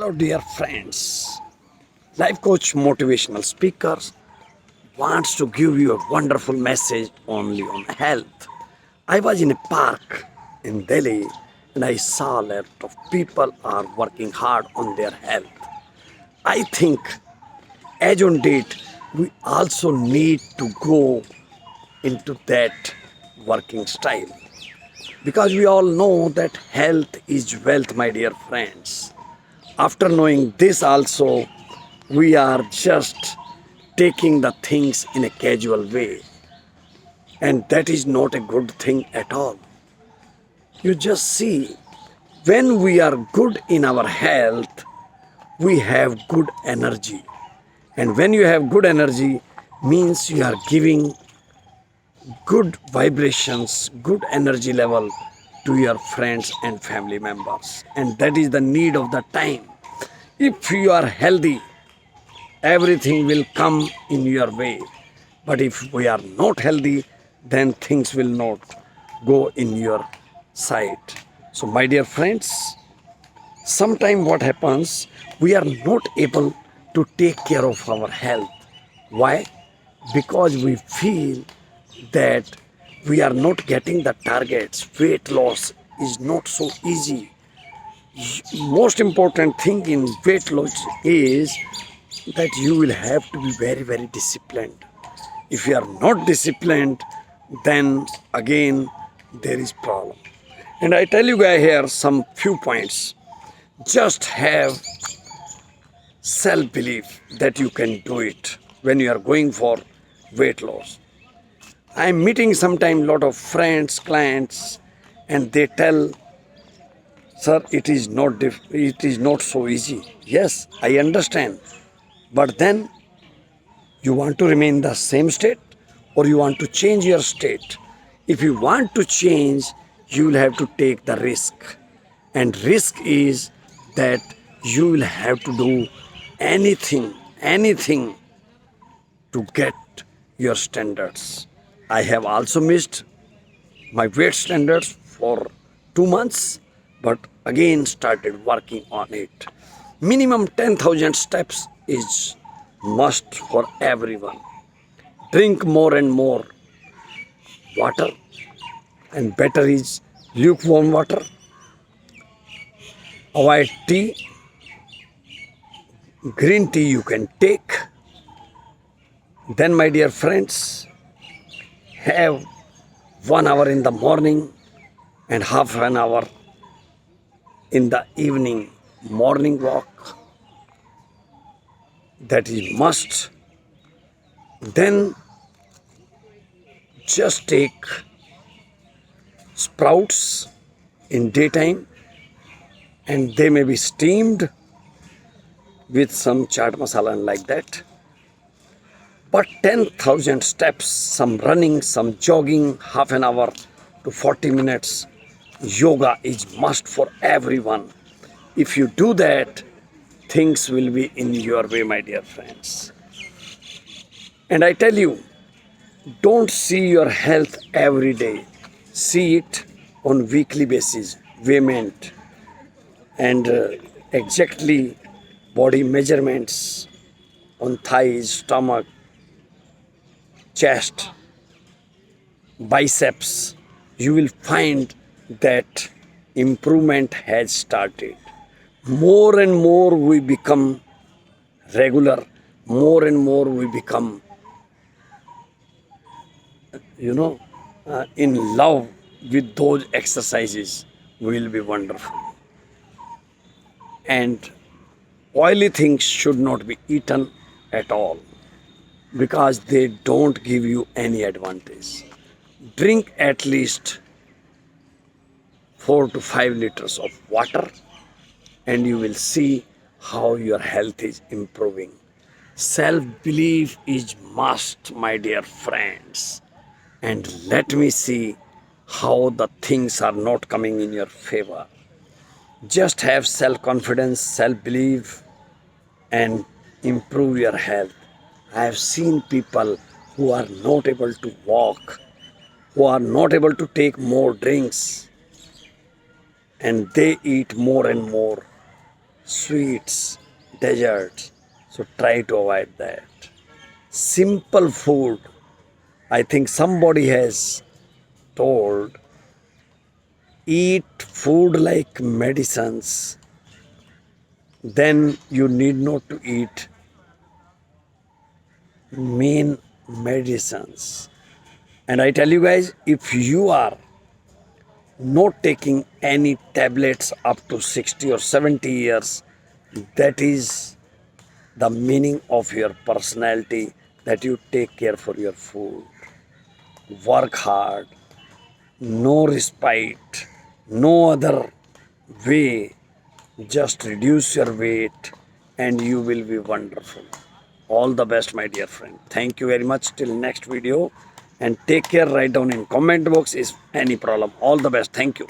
Hello, dear friends. Life coach, motivational speaker wants to give you a wonderful message only on health. I was in a park in Delhi and I saw a lot of people are working hard on their health. I think as on date, we also need to go into that working style because we all know that health is wealth, my dear friends. After knowing this also, we are just taking the things in a casual way, and that is not a good thing at all. You just see, when we are good in our health, we have good energy, and when you have good energy means you are giving good vibrations, good energy level to your friends and family members, and that is the need of the time. If you are healthy, everything will come in your way. But if we are not healthy, then things will not go in your side. So, my dear friends, sometimes what happens, we are not able to take care of our health. Why? Because we feel that we are not getting the targets. Weight loss is not so easy. Most important thing in weight loss is that you will have to be very, very disciplined. If you are not disciplined, then again there is problem. And I tell you guys here some few points. Just have self-belief that you can do it when you are going for weight loss. I am meeting sometimes lot of friends, clients, and they tell, sir, it is not so easy. Yes, I understand. But then you want to remain the same state or you want to change your state. If you want to change, you will have to take the risk. And risk is that you will have to do anything to get your standards. I have also missed my weight standards for 2 months, but again started working on it. Minimum 10,000 steps is must for everyone. Drink more and more water, and better is lukewarm water. Avoid tea. Green tea you can take. Then, my dear friends, have 1 hour in the morning and half an hour in the evening morning walk. That is must. Then just take sprouts in daytime, and they may be steamed with some chaat masala and like that. But 10,000 steps, some running, some jogging, half an hour to 40 minutes, yoga is must for everyone. If you do that, things will be in your way, my dear friends. And I tell you, don't see your health every day. See it on weekly basis, weighment, and exactly body measurements on thighs, stomach, chest, biceps. You will find that improvement has started. More and more we become regular, more and more we become, in love with those exercises, will be wonderful. And oily things should not be eaten at all because they don't give you any advantage. Drink at least 4 to 5 liters of water, and you will see how your health is improving. Self-belief is must, my dear friends. And let me see how the things are not coming in your favor. Just have self-confidence, self-belief, and improve your health. I have seen people who are not able to walk, who are not able to take more drinks, and they eat more and more sweets, desserts. So try to avoid that. Simple food. I think somebody has told, eat food like medicines, then you need not to eat main medicines. And I tell you guys, if you are not taking any tablets up to 60 or 70 years, that is the meaning of your personality, that you take care for your food, work hard, no respite, no other way, just reduce your weight and you will be wonderful. All the best, my dear friend. Thank you very much. Till next video, and take care. Write down in comment box is any problem. All the best. Thank you.